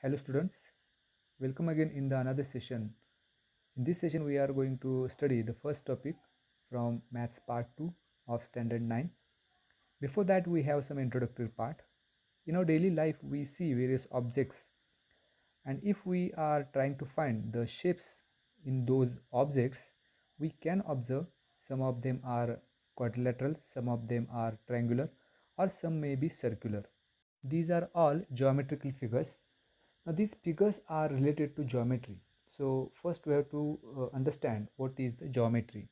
Hello students, welcome again in the another session. In this session we are going to study the first topic from Maths Part 2 of Standard 9. Before that we have some introductory part. In our daily life we see various objects, and if we are trying to find the shapes in those objects, we can observe some of them are quadrilateral, some of them are triangular, or some may be circular. These are all geometrical figures. Now these figures are related to geometry. So first we have to understand what is the geometry.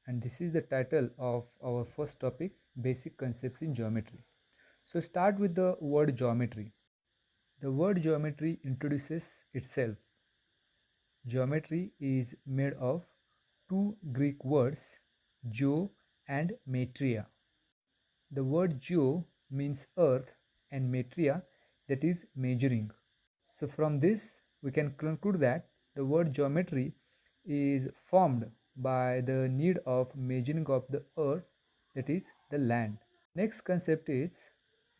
And this is the title of our first topic, basic concepts in geometry. So start with the word geometry. The word geometry introduces itself. Geometry is made of two Greek words, geo and metria. The word geo means earth and metria, that is measuring. So from this we can conclude that the word geometry is formed by the need of measuring of the earth, that is the land. Next concept is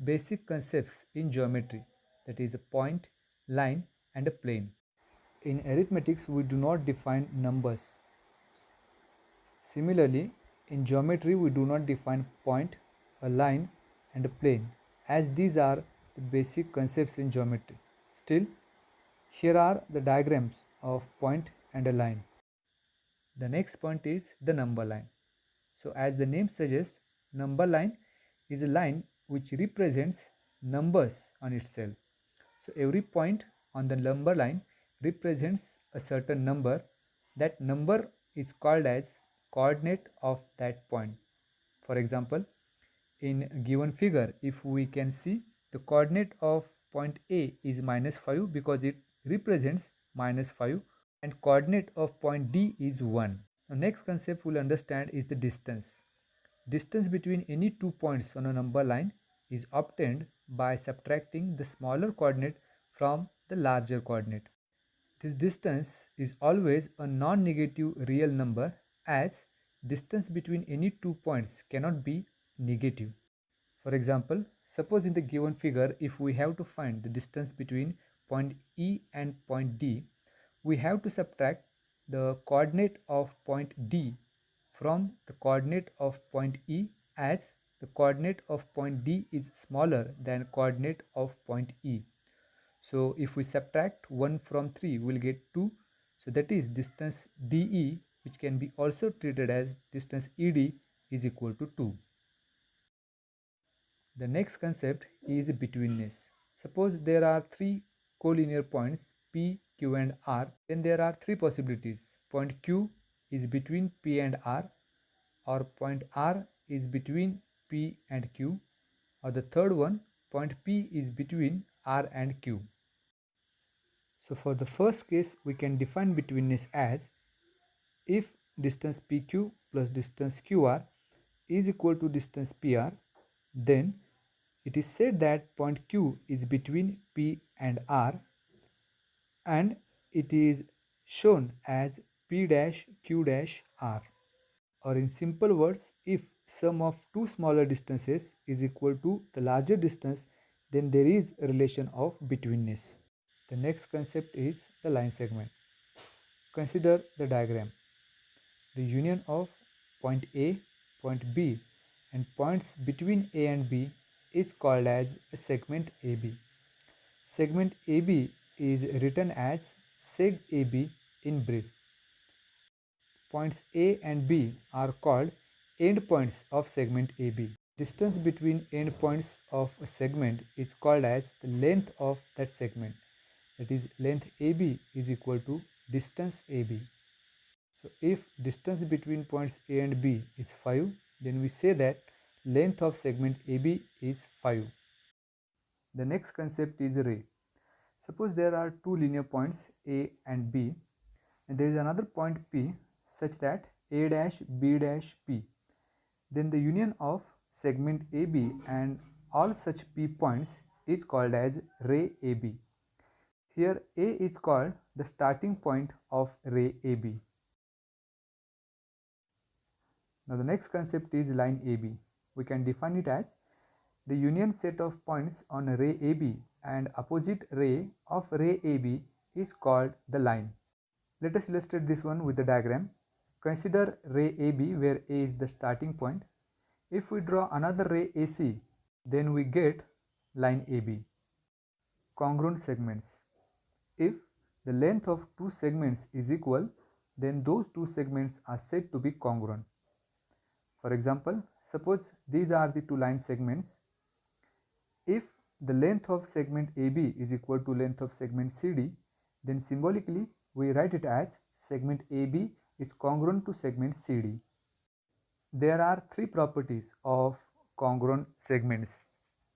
basic concepts in geometry, that is a point, line and a plane. In arithmetics we do not define numbers. Similarly, in geometry we do not define point, a line and a plane, as these are the basic concepts in geometry. Still, here are the diagrams of point and a line. The next point is the number line. So as the name suggests, number line is a line which represents numbers on itself. So every point on the number line represents a certain number. That number is called as coordinate of that point. For example, in a given figure, if we can see, the coordinate of point A is -5 because it represents -5, and coordinate of point D is 1. Now next concept we'll understand is the distance. Distance between any two points on a number line is obtained by subtracting the smaller coordinate from the larger coordinate. This distance is always a non-negative real number, as distance between any two points cannot be negative. For example, suppose in the given figure, if we have to find the distance between point E and point D, we have to subtract the coordinate of point D from the coordinate of point E, as the coordinate of point D is smaller than coordinate of point E. So if we subtract 1 from 3, we will get 2. So that is distance DE, which can be also treated as distance ED, is equal to 2. The next concept is betweenness. Suppose there are three collinear points P, Q and R, then there are three possibilities. Point Q is between P and R, or point R is between P and Q, or the third one, point P is between R and Q. So for the first case, we can define betweenness as if distance PQ plus distance QR is equal to distance PR, then it is said that point Q is between P and R, and it is shown as P dash Q dash R. Or in simple words, if sum of two smaller distances is equal to the larger distance, then there is a relation of betweenness. The next concept is the line segment. Consider the diagram. The union of point A, point B and points between A and B is called as a segment AB. Segment AB is written as seg AB in brief. Points A and B are called endpoints of segment AB. Distance between endpoints of a segment is called as the length of that segment. That is, length AB is equal to distance AB. So if distance between points A and B is 5, then we say that length of segment AB is 5. The next concept is ray. Suppose there are two linear points A and B, and there is another point P such that A dash B dash P. Then the union of segment AB and all such P points is called as ray AB. Here A is called the starting point of ray AB. Now the next concept is line AB. We can define it as the union set of points on a ray AB and opposite ray of ray AB is called the line. Let us illustrate this one with the diagram. Consider ray AB where A is the starting point. If we draw another ray AC, then we get line AB. Congruent segments. If the length of two segments is equal, then those two segments are said to be congruent. For example, suppose these are the two line segments. If the length of segment AB is equal to length of segment CD, then symbolically we write it as segment AB is congruent to segment CD. There are three properties of congruent segments.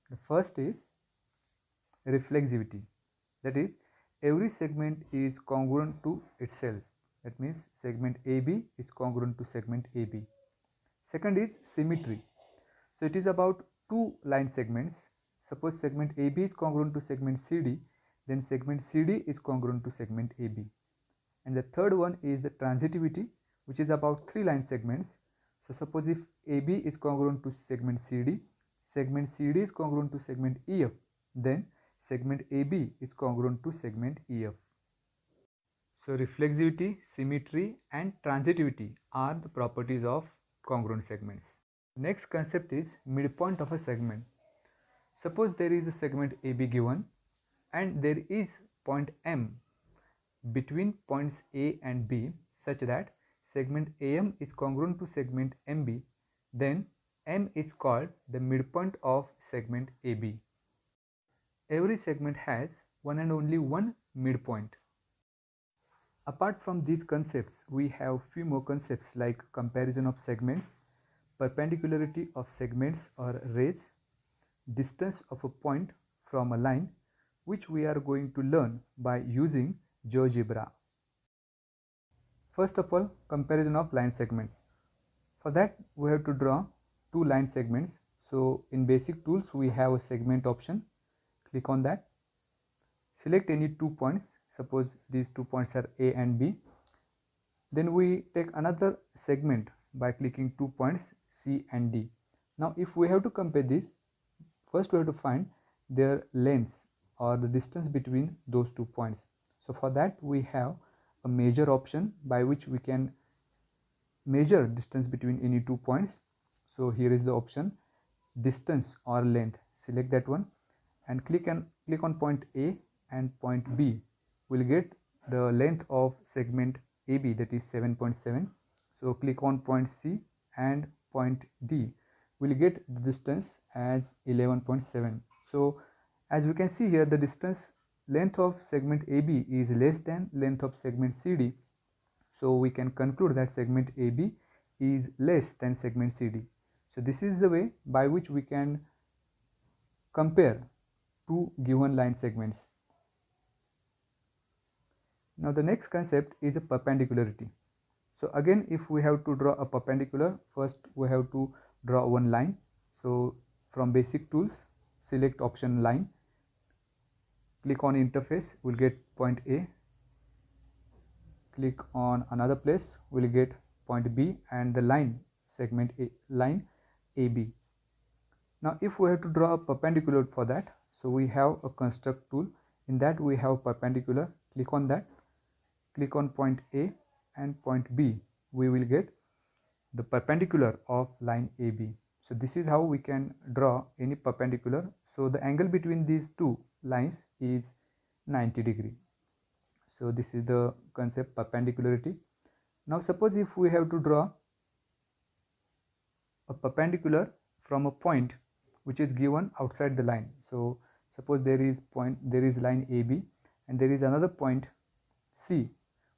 The first is reflexivity. That is, every segment is congruent to itself. That means segment AB is congruent to segment AB. Second is symmetry. So it is about two line segments. Suppose segment AB is congruent to segment CD, then segment CD is congruent to segment AB. And the third one is the transitivity, which is about three line segments. So suppose if AB is congruent to segment CD is congruent to segment EF, then segment AB is congruent to segment EF. So reflexivity, symmetry and transitivity are the properties of congruent segments. Next concept is midpoint of a segment. Suppose there is a segment AB given and there is point M between points A and B such that segment AM is congruent to segment MB, then M is called the midpoint of segment AB. Every segment has one and only one midpoint. Apart from these concepts, we have few more concepts like comparison of segments, perpendicularity of segments or rays, distance of a point from a line, which we are going to learn by using GeoGebra. First of all, comparison of line segments. For that, we have to draw two line segments. So in basic tools, we have a segment option. Click on that. Select any 2 points. Suppose these 2 points are A and B. Then we take another segment by clicking 2 points C and D. Now if we have to compare this, first we have to find their lengths or the distance between those 2 points. So for that we have a measure option by which we can measure distance between any 2 points. So here is the option distance or length. Select that one and click on point A and point B. We'll get the length of segment AB, that is 7.7. So click on point C and point D. We'll get the distance as 11.7. So as we can see here, the distance length of segment AB is less than length of segment CD. So we can conclude that segment AB is less than segment CD. So this is the way by which we can compare two given line segments. Now the next concept is a perpendicularity. So again, if we have to draw a perpendicular, first we have to draw one line. So from basic tools, select option line, click on interface, we'll get point A. Click on another place, we'll get point B and the line segment A, line AB. Now if we have to draw a perpendicular for that, so we have a construct tool. In that we have perpendicular. Click on that, click on point A and point B. We will get the perpendicular of line AB. So this is how we can draw any perpendicular. So the angle between these two lines is 90 degree. So this is the concept perpendicularity. Now suppose if we have to draw a perpendicular from a point which is given outside the line. So suppose there is line AB and there is another point C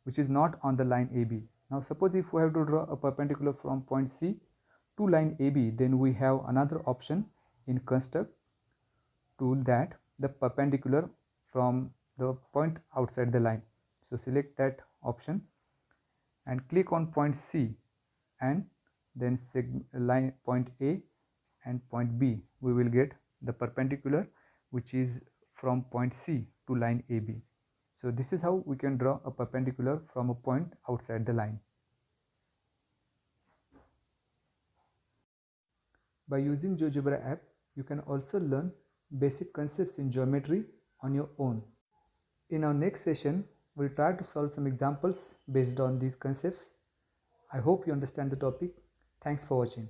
which is not on the line AB. Now suppose if we have to draw a perpendicular from point C to line AB, then we have another option in construct tool, that the perpendicular from the point outside the line. So select that option and click on point C and then line point A and point B. We will get the perpendicular which is from point C to line AB. So this is how we can draw a perpendicular from a point outside the line. By using GeoGebra app, you can also learn basic concepts in geometry on your own. In our next session, we'll try to solve some examples based on these concepts. I hope you understand the topic. Thanks for watching.